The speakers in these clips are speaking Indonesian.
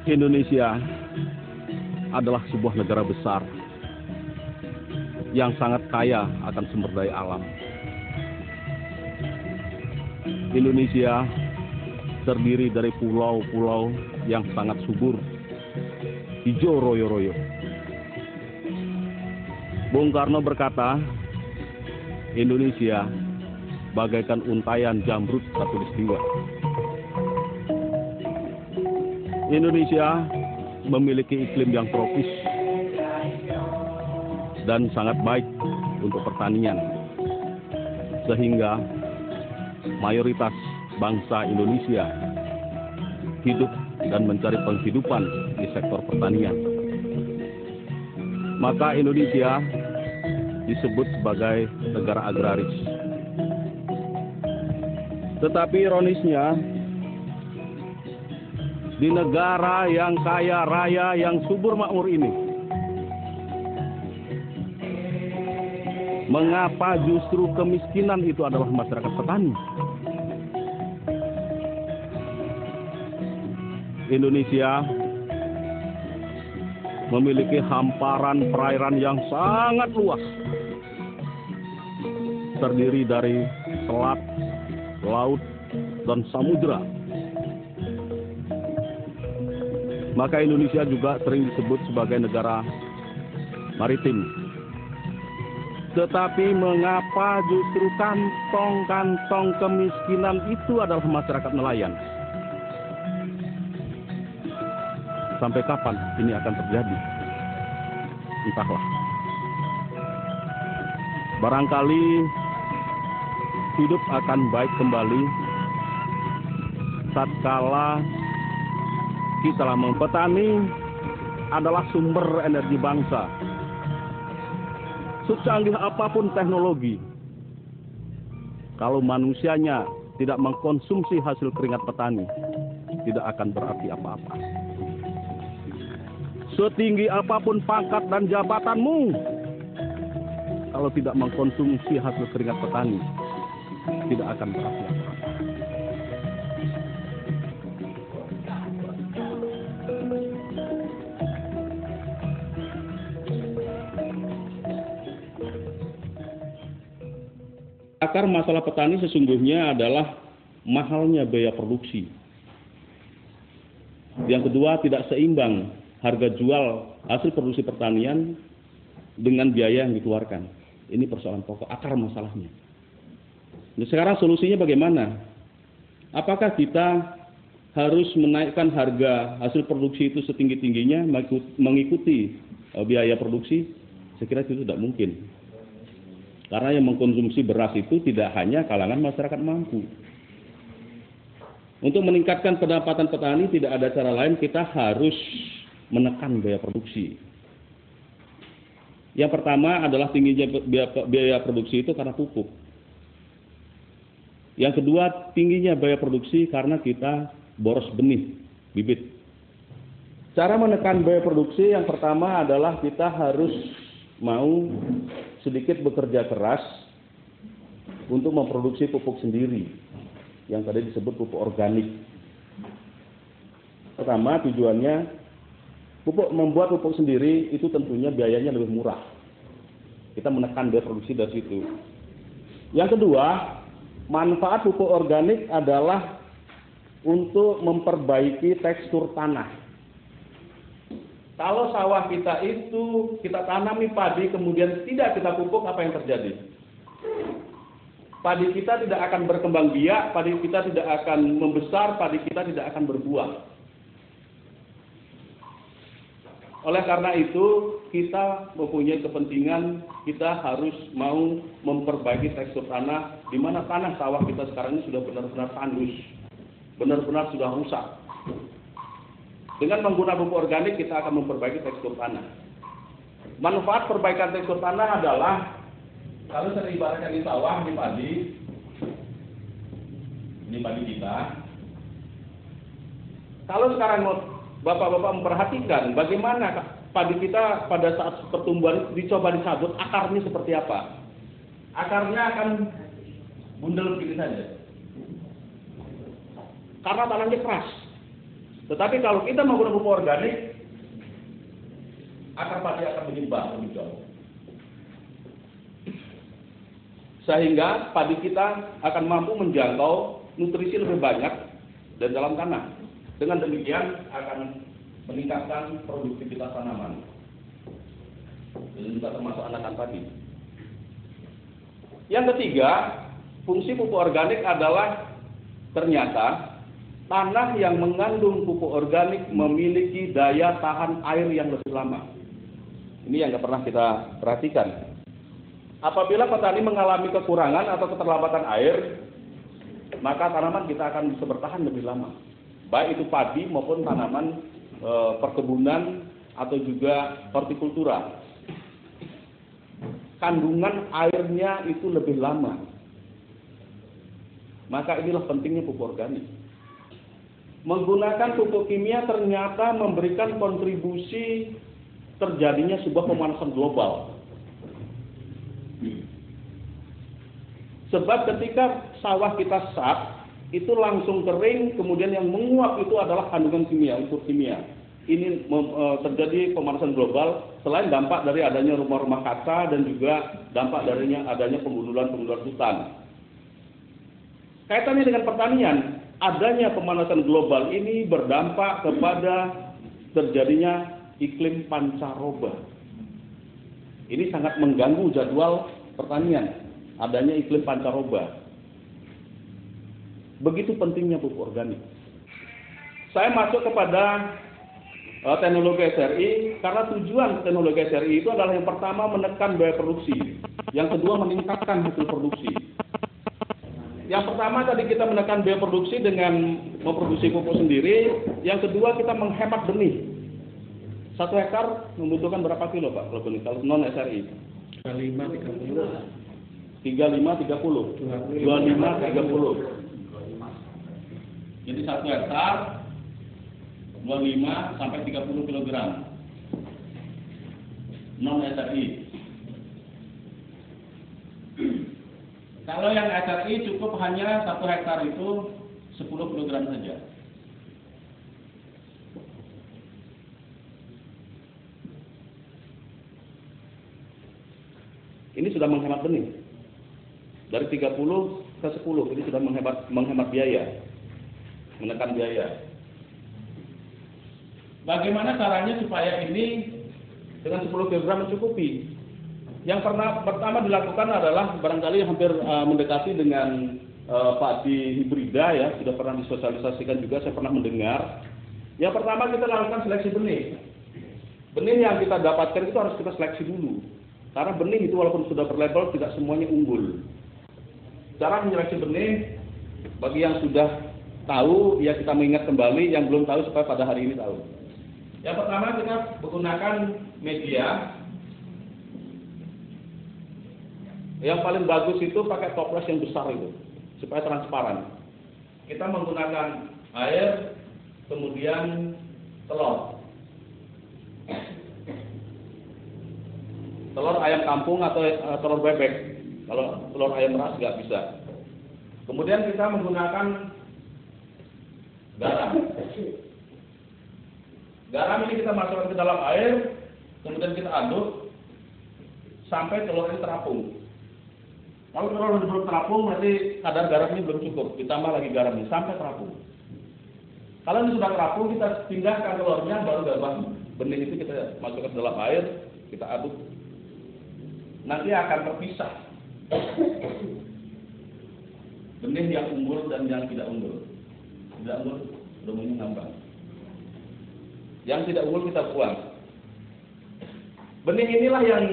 Indonesia adalah sebuah negara besar yang sangat kaya akan sumber daya alam. Indonesia terdiri dari pulau-pulau yang sangat subur, hijau royo-royo. Bung Karno berkata, Indonesia bagaikan untayan jamrud khatulistiwa. Indonesia memiliki iklim yang tropis dan sangat baik untuk pertanian, sehingga mayoritas bangsa Indonesia hidup dan mencari penghidupan di sektor pertanian. Maka Indonesia disebut sebagai negara agraris. Tetapi ironisnya, di negara yang kaya raya, yang subur makmur ini, mengapa justru kemiskinan itu adalah masyarakat petani? Indonesia memiliki hamparan perairan yang sangat luas, terdiri dari selat, laut, dan samudera. Maka Indonesia juga sering disebut sebagai negara maritim. Tetapi mengapa justru kantong-kantong kemiskinan itu adalah masyarakat nelayan? Sampai kapan ini akan terjadi? Entahlah. Barangkali hidup akan baik kembali tatkala kita petani adalah sumber energi bangsa. Secanggih apapun teknologi, kalau manusianya tidak mengkonsumsi hasil keringat petani, tidak akan berarti apa-apa. Setinggi apapun pangkat dan jabatanmu, kalau tidak mengkonsumsi hasil keringat petani, tidak akan berarti apa-apa. Akar masalah petani sesungguhnya adalah mahalnya biaya produksi. Yang kedua, tidak seimbang harga jual hasil produksi pertanian dengan biaya yang dikeluarkan. Ini persoalan pokok, akar masalahnya. Nah, sekarang solusinya bagaimana? Apakah kita harus menaikkan harga hasil produksi itu setinggi-tingginya mengikuti biaya produksi? Saya kira itu tidak mungkin. Karena yang mengkonsumsi beras itu tidak hanya kalangan masyarakat mampu. Untuk meningkatkan pendapatan petani tidak ada cara lain, kita harus menekan biaya produksi. Yang pertama adalah tingginya biaya produksi itu karena pupuk. Yang kedua, tingginya biaya produksi karena kita boros benih, bibit. Cara menekan biaya produksi yang pertama adalah kita harus mau sedikit bekerja keras untuk memproduksi pupuk sendiri, yang tadi disebut pupuk organik. Pertama, tujuannya membuat pupuk sendiri itu tentunya biayanya lebih murah. Kita menekan biaya produksi dari situ. Yang kedua, manfaat pupuk organik adalah untuk memperbaiki tekstur tanah. Kalau sawah kita itu kita tanami padi kemudian tidak kita pupuk, apa yang terjadi? Padi kita tidak akan berkembang biak, padi kita tidak akan membesar, padi kita tidak akan berbuah. Oleh karena itu, kita mempunyai kepentingan, kita harus mau memperbaiki tekstur tanah, di mana tanah sawah kita sekarang ini sudah benar-benar tandus, benar-benar sudah rusak. Dengan menggunakan pupuk organik, kita akan memperbaiki tekstur tanah. Manfaat perbaikan tekstur tanah adalah, kalau saya ibaratkan di sawah, di padi, ini padi kita. Kalau sekarang Bapak-bapak memperhatikan bagaimana padi kita pada saat pertumbuhan dicoba disabut, akarnya seperti apa? Akarnya akan bundel begini saja. Karena tanahnya keras. Tetapi kalau kita menggunakan pupuk organik, akar padi akan menyimbang lebih jauh. Sehingga padi kita akan mampu menjangkau nutrisi lebih banyak dari dalam tanah. Dengan demikian akan meningkatkan produktivitas tanaman. Dan juga termasuk anakan padi. Yang ketiga, fungsi pupuk organik adalah ternyata tanah yang mengandung pupuk organik memiliki daya tahan air yang lebih lama. Ini yang tidak pernah kita perhatikan. Apabila petani mengalami kekurangan atau keterlambatan air, maka tanaman kita akan bisa bertahan lebih lama. Baik itu padi maupun tanaman perkebunan atau juga hortikultura. Kandungan airnya itu lebih lama. Maka inilah pentingnya pupuk organik. Menggunakan pupuk kimia ternyata memberikan kontribusi terjadinya sebuah pemanasan global. Sebab ketika sawah kita sat, itu langsung kering, kemudian yang menguap itu adalah kandungan kimia, unsur kimia. Ini terjadi pemanasan global, selain dampak dari adanya rumah-rumah kaca dan juga dampak darinya adanya pembunuhan hutan. Kaitannya dengan pertanian, adanya pemanasan global ini berdampak kepada terjadinya iklim pancaroba. Ini sangat mengganggu jadwal pertanian, adanya iklim pancaroba. Begitu pentingnya pupuk organik. Saya masuk kepada teknologi SRI karena tujuan teknologi SRI itu adalah yang pertama menekan biaya produksi, yang kedua meningkatkan hasil produksi. Yang pertama tadi kita menekan biaya produksi dengan memproduksi pupuk sendiri, yang kedua kita menghemat benih. 1 hektar membutuhkan berapa kilo Pak kalau benih kalau non SRI? 35 30. 35 30. 25 30. Jadi 1 hektar 25 sampai 30 kg non SRI. Kalau yang SRI cukup hanya 1 hektar itu 10 kg saja. Ini sudah menghemat benih. Dari 30 ke 10, ini sudah menghemat biaya. Menekan biaya. Bagaimana caranya supaya ini dengan 10 kg mencukupi? Yang pertama dilakukan adalah barangkali hampir mendekati dengan padi hibrida ya, sudah pernah disosialisasikan juga, saya pernah mendengar. Yang pertama kita lakukan seleksi benih. Benih yang kita dapatkan itu harus kita seleksi dulu. Karena benih itu walaupun sudah berlabel tidak semuanya unggul. Cara menyeleksi benih, bagi yang sudah tahu ya kita mengingat kembali, yang belum tahu supaya pada hari ini tahu. Yang pertama kita menggunakan media. Yang paling bagus itu pakai toples yang besar itu, supaya transparan. Kita menggunakan air, kemudian telur. Telur ayam kampung atau telur bebek. Kalau telur ayam ras nggak bisa. Kemudian kita menggunakan garam. Garam ini kita masukkan ke dalam air, kemudian kita aduk sampai telur ini terapung. Kalau telur belum terapung, berarti kadar garam ini belum cukup. Ditambah lagi garamnya sampai terapung. Kalau ini sudah terapung, kita pindahkan telurnya, baru gabah benih itu kita masukkan ke dalam air, kita aduk. Nanti akan terpisah benih yang unggul dan yang tidak unggul. Tidak unggul, benih ngambang. Yang tidak unggul kita buang. Benih inilah yang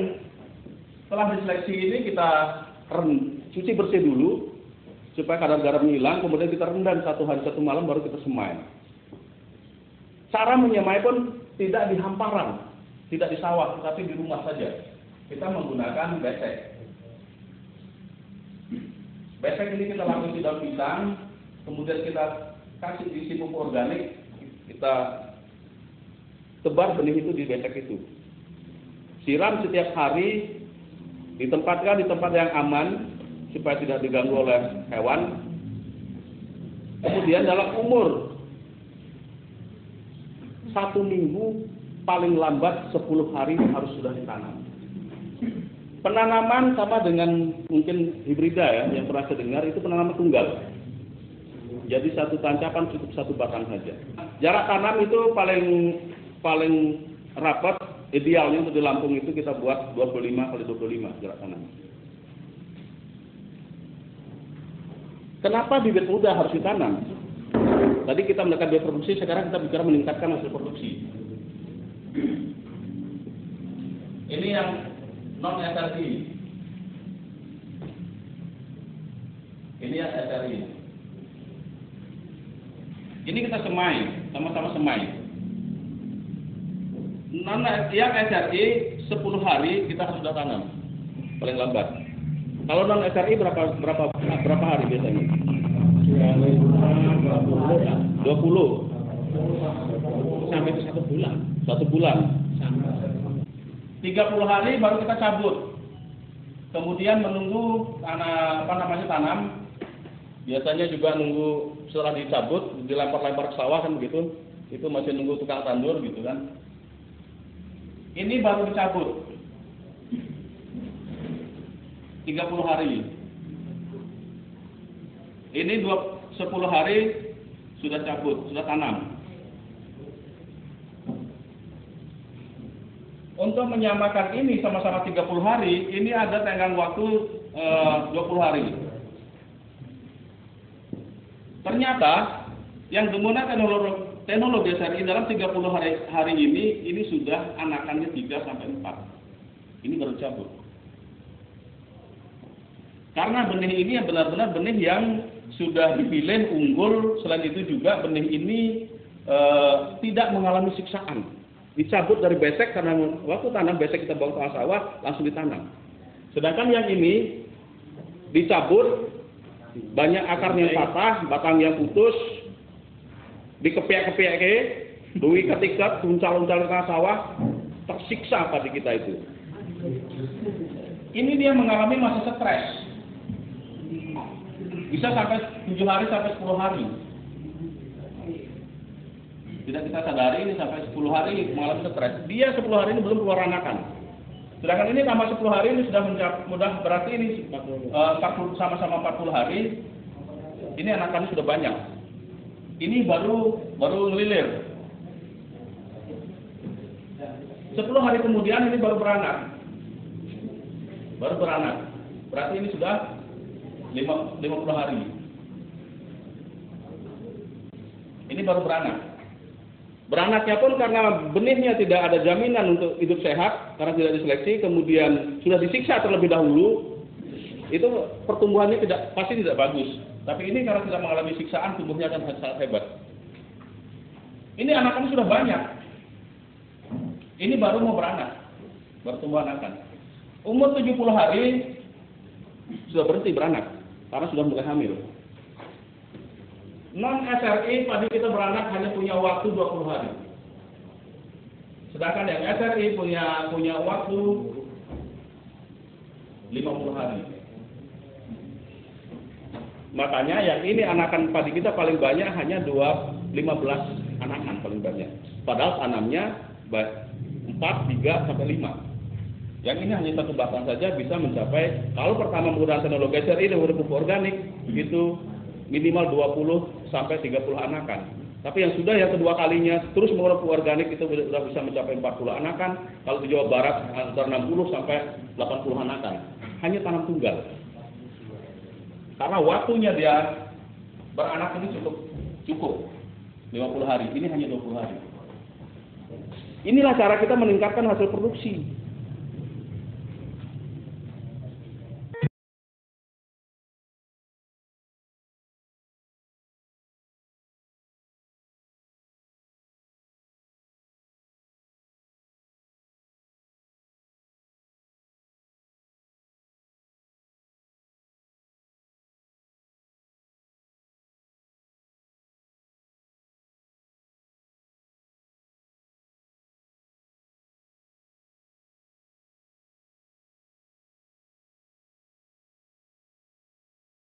setelah diseleksi ini kita cuci bersih dulu supaya kadar garamnya hilang, kemudian kita rendam 1 hari 1 malam baru kita semai. Cara menyemai pun tidak di hamparan, tidak di sawah, tapi di rumah saja. Kita menggunakan besek. Besek ini kita lapisi daun pisang, kemudian kita kasih isi pupuk organik, kita tebar benih itu di besek itu. Siram setiap hari, ditempatkan di tempat yang aman supaya tidak diganggu oleh hewan. Kemudian dalam umur 1 minggu paling lambat 10 hari harus sudah ditanam. Penanaman sama dengan mungkin hibrida ya, yang pernah saya dengar itu penanaman tunggal. Jadi 1 tancapan cukup 1 batang saja. Jarak tanam itu paling rapat, idealnya untuk di Lampung itu kita buat 25 kali 25 jarak tanam. Kenapa bibit muda harus ditanam? Tadi kita menekan biaya produksi, sekarang kita bicara meningkatkan hasil produksi. Ini yang non SRI. Ini yang SRI. Ini kita semai, sama-sama semai. Non yang SRI 10 hari kita harus sudah tanam, paling lambat. Kalau non SRI berapa hari biasanya? 20 sampai 1 bulan. 1 bulan. 30 hari baru kita cabut. Kemudian menunggu tanam. Biasanya juga nunggu setelah dicabut, dilempar-lempar ke sawah kan begitu. Itu masih nunggu tukang tandur gitu kan. Ini baru dicabut. 30 hari. Ini 10 hari sudah cabut, sudah tanam. Untuk menyamakan ini sama-sama 30 hari, ini ada tenggang waktu 20 hari. Ternyata yang menggunakan teknologi SRI dalam 30 hari ini sudah anakannya 3 sampai 4. Ini baru cabut. Karena benih ini benar-benar benih yang sudah dipilih unggul, selain itu juga benih ini tidak mengalami siksaan. Dicabut dari besek karena waktu tanam besek kita bawa ke sawah langsung ditanam. Sedangkan yang ini dicabut, banyak akarnya yang patah, batang yang putus, dikepiak-kepiak duwi ketikat, uncal-uncal ke sawah, tersiksa padi kita itu. Ini dia mengalami masa stres. Bisa sampai 7 hari sampai 10 hari. Tidak kita sadari ini sampai 10 hari mengalami stres. Dia 10 hari ini belum keluar anakan. Sedangkan ini tambah 10 hari ini sudah berarti ini 40 sama-sama 40 hari. Ini anakannya sudah banyak. Ini baru ngelilir. 10 hari kemudian ini baru beranak. Berarti ini sudah 50 hari. Ini baru beranak. Beranaknya pun karena benihnya tidak ada jaminan untuk hidup sehat, karena tidak diseleksi, kemudian sudah disiksa terlebih dahulu, itu pertumbuhannya pasti tidak bagus. Tapi ini karena tidak mengalami siksaan, tumbuhnya akan sangat hebat. Ini anakannya sudah banyak. Ini baru mau beranak, baru tumbuh anakan. Umur 70 hari sudah berhenti beranak, karena sudah mulai hamil. Non-SRI padi kita beranak hanya punya waktu 20 hari. Sedangkan yang SRI punya waktu 50 hari. Makanya yang ini anakan padi kita paling banyak hanya 15 anakan paling banyak. Padahal tanamnya 4, 3, sampai 5. Yang ini hanya satu batang saja bisa mencapai, kalau pertama menggunakan teknologi SRI dan pupuk organik, itu minimal 20 sampai 30 anakan. Tapi yang kedua kalinya terus menggunakan pupuk organik itu sudah bisa mencapai 40 anakan. Kalau di Jawa Barat antara 60 sampai 80 anakan. Hanya tanam tunggal. Karena waktunya dia beranak ini cukup 50 hari. Ini hanya 20 hari. Inilah cara kita meningkatkan hasil produksi.